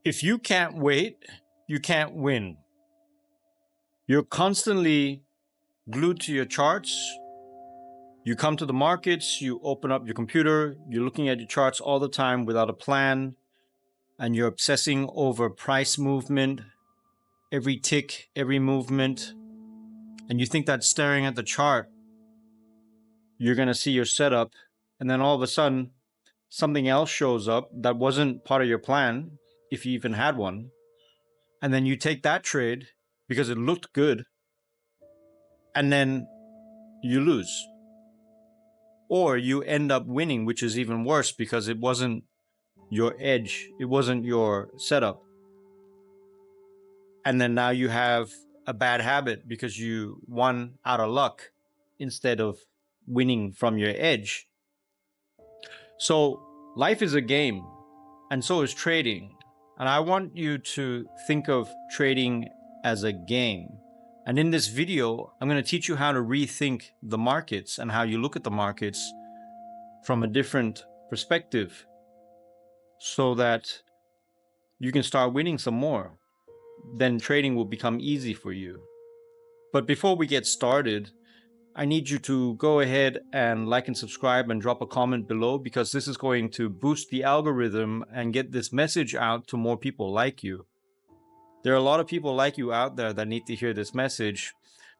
If you can't wait, you can't win. You're constantly glued to your charts. You come to the markets, you open up your computer, you're looking at your charts all the time without a plan, and you're obsessing over price movement, every tick, every movement, and you think that staring at the chart, you're going to see your setup, and then all of a sudden, something else shows up that wasn't part of your plan, if you even had one, and then you take that trade because it looked good, and then you lose. Or you end up winning, which is even worse because it wasn't your edge, it wasn't your setup. And then now you have a bad habit because you won out of luck instead of winning from your edge. So life is a game, and so is trading. And I want you to think of trading as a game. And in this video, I'm going to teach you how to rethink the markets and how you look at the markets from a different perspective so that you can start winning some more. Then trading will become easy for you. But before we get started, I need you to go ahead and like and subscribe and drop a comment below, because this is going to boost the algorithm and get this message out to more people like you. There are a lot of people like you out there that need to hear this message,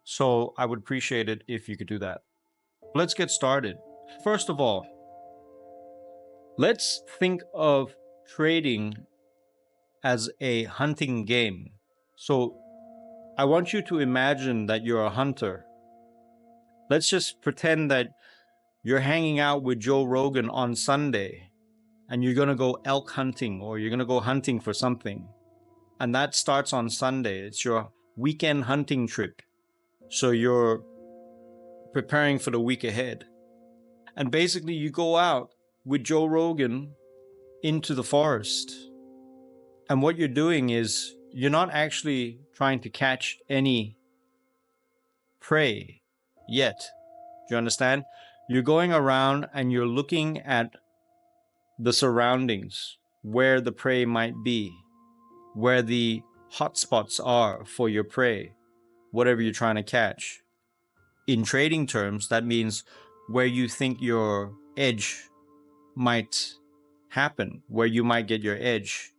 so I would appreciate it if you could do that. Let's get started. First of all, let's think of trading as a hunting game. So I want you to imagine that you're a hunter. Let's just pretend that you're hanging out with Joe Rogan on Sunday and you're going to go elk hunting, or you're going to go hunting for something. And that starts on Sunday. It's your weekend hunting trip. So you're preparing for the week ahead. And basically you go out with Joe Rogan into the forest. And what you're doing is you're not actually trying to catch any prey yet. Do you understand? You're going around and you're looking at the surroundings, where the prey might be, where the hot spots are for your prey, whatever you're trying to catch. In trading terms, that means where you think your edge might happen, where you might get your edge,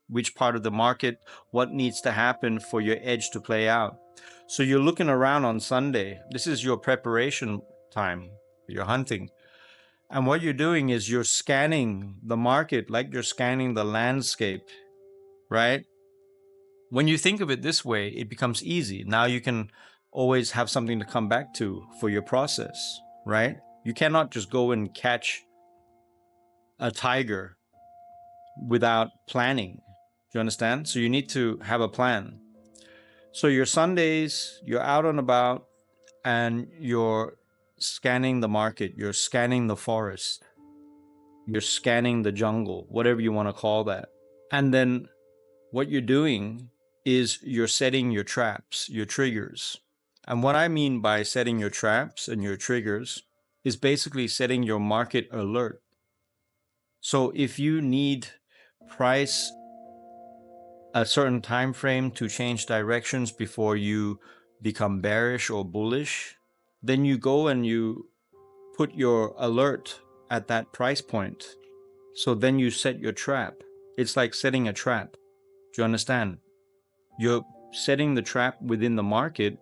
which part of the market, what needs to happen for your edge to play out. So you're looking around on Sunday. This is your preparation time. You're hunting. And what you're doing is you're scanning the market like you're scanning the landscape, right? When you think of it this way, it becomes easy. Now you can always have something to come back to for your process, right? You cannot just go and catch a tiger without planning. Do you understand? So you need to have a plan. So your Sundays, you're out and about and you're scanning the market, you're scanning the forest, you're scanning the jungle, whatever you want to call that. And then what you're doing is you're setting your traps, your triggers. And what I mean by setting your traps and your triggers is basically setting your market alert. So if you need price a certain time frame to change directions before you become bearish or bullish, then you go and you put your alert at that price point. So then you set your trap. It's like setting a trap. Do you understand? You're setting the trap within the market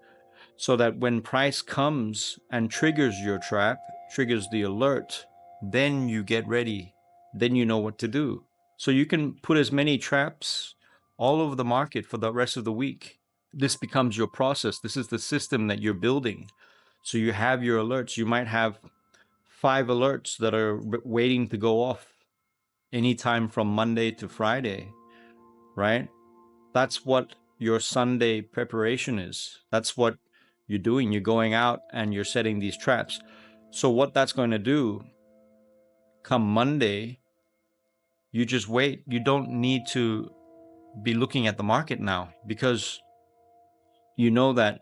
so that when price comes and triggers your trap, triggers the alert, then you get ready. Then you know what to do. So you can put as many traps all over the market for the rest of the week. This becomes your process. This is the system that you're building. So you have your alerts. You might have 5 alerts that are waiting to go off anytime from Monday to Friday, right? That's what your Sunday preparation is. That's what you're doing. You're going out and you're setting these traps. So what that's going to do, come Monday, you just wait. You don't need to be looking at the market now, because you know that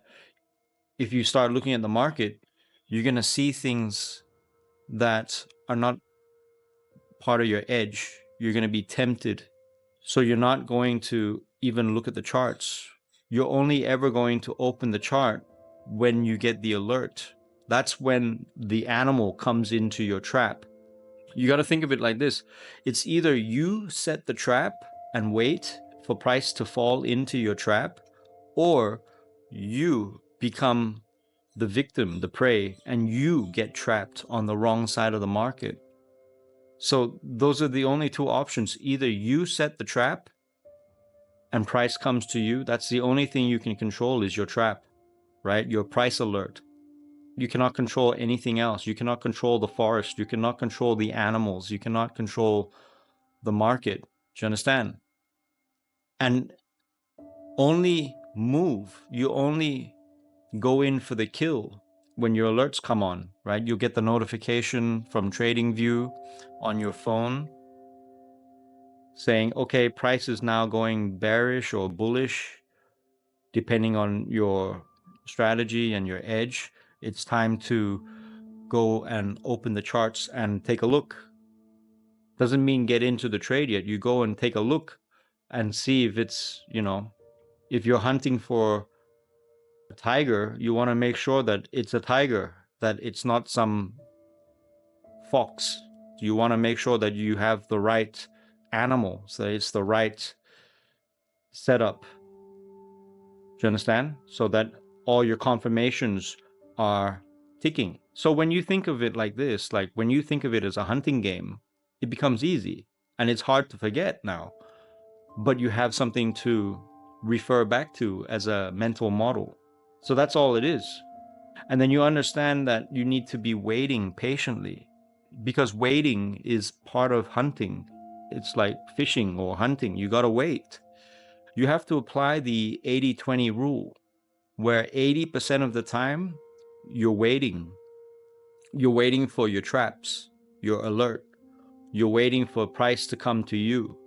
if you start looking at the market, you're going to see things that are not part of your edge. You're going to be tempted So you're not going to even look at the charts. You're only ever going to open the chart when you get the alert. That's when the animal comes into your trap. You got to think of it like this. It's either you set the trap and wait for price to fall into your trap, or you become the victim, the prey, and you get trapped on the wrong side of the market. So those are the only two options. Either you set the trap and price comes to you. That's the only thing you can control is your trap, right? Your price alert. You cannot control anything else. You cannot control the forest. You cannot control the animals. You cannot control the market. Do you understand? And only move. You only go in for the kill when your alerts come on, right? You'll get the notification from TradingView on your phone saying, okay, price is now going bearish or bullish, depending on your strategy and your edge. It's time to go and open the charts and take a look. Doesn't mean get into the trade yet. You go and take a look and see if it's, if you're hunting for a tiger, you want to make sure that it's a tiger, that it's not some fox. You want to make sure that you have the right animal, so it's the right setup. Do you understand? So that all your confirmations are ticking. So when you think of it like this, like when you think of it as a hunting game, it becomes easy and it's hard to forget now. But you have something to refer back to as a mental model. So that's all it is. And then you understand that you need to be waiting patiently, because waiting is part of hunting. It's like fishing or hunting. You got to wait. You have to apply the 80-20 rule, where 80% of the time you're waiting. You're waiting for your traps, your alert. You're waiting for price to come to you.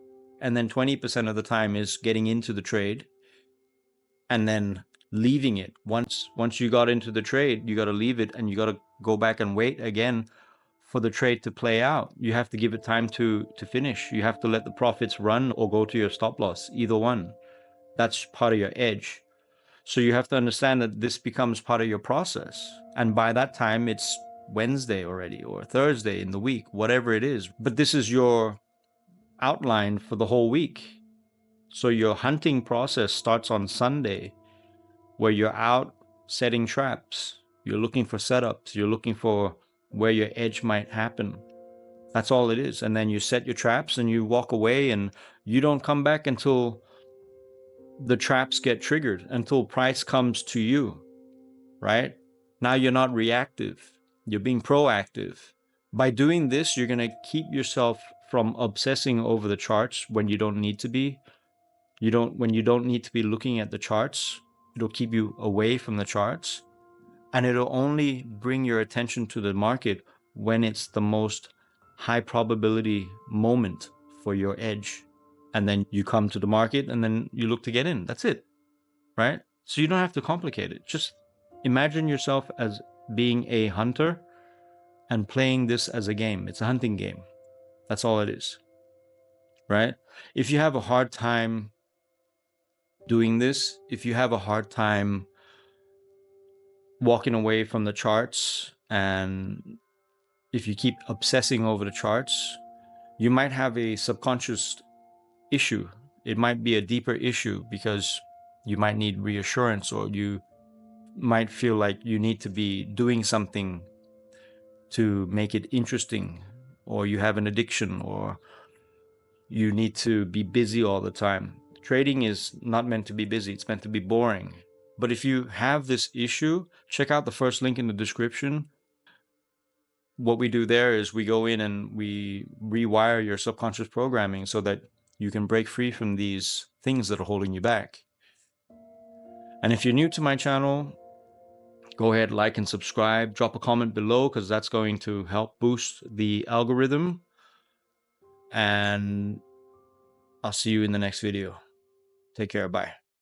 And then 20% of the time is getting into the trade and then leaving it. Once you got into the trade, you got to leave it and you got to go back and wait again for the trade to play out. You have to give it time to finish. You have to let the profits run or go to your stop loss, either one. That's part of your edge. So you have to understand that this becomes part of your process. And by that time, it's Wednesday already or Thursday in the week, whatever it is. But this is your outline for the whole week. So your hunting process starts on Sunday, where you're out setting traps. You're looking for setups. You're looking for where your edge might happen. That's all it is. And then you set your traps and you walk away, and you don't come back until the traps get triggered, until price comes to you, right? Now you're not reactive. You're being proactive. By doing this, you're going to keep yourself from obsessing over the charts when you don't need to be. When you don't need to be looking at the charts, it'll keep you away from the charts, and it'll only bring your attention to the market when it's the most high probability moment for your edge. And then you come to the market and then you look to get in. That's it, right? So you don't have to complicate it. Just imagine yourself as being a hunter and playing this as a game. It's a hunting game. That's all it is, right? If you have a hard time doing this, if you have a hard time walking away from the charts, and if you keep obsessing over the charts, you might have a subconscious issue. It might be a deeper issue because you might need reassurance, or you might feel like you need to be doing something to make it interesting, or you have an addiction, or you need to be busy all the time. Trading is not meant to be busy. It's meant to be boring. But if you have this issue, check out the first link in the description. What we do there is we go in and we rewire your subconscious programming so that you can break free from these things that are holding you back. And if you're new to my channel, go ahead, like and subscribe. Drop a comment below, because that's going to help boost the algorithm. And I'll see you in the next video. Take care. Bye.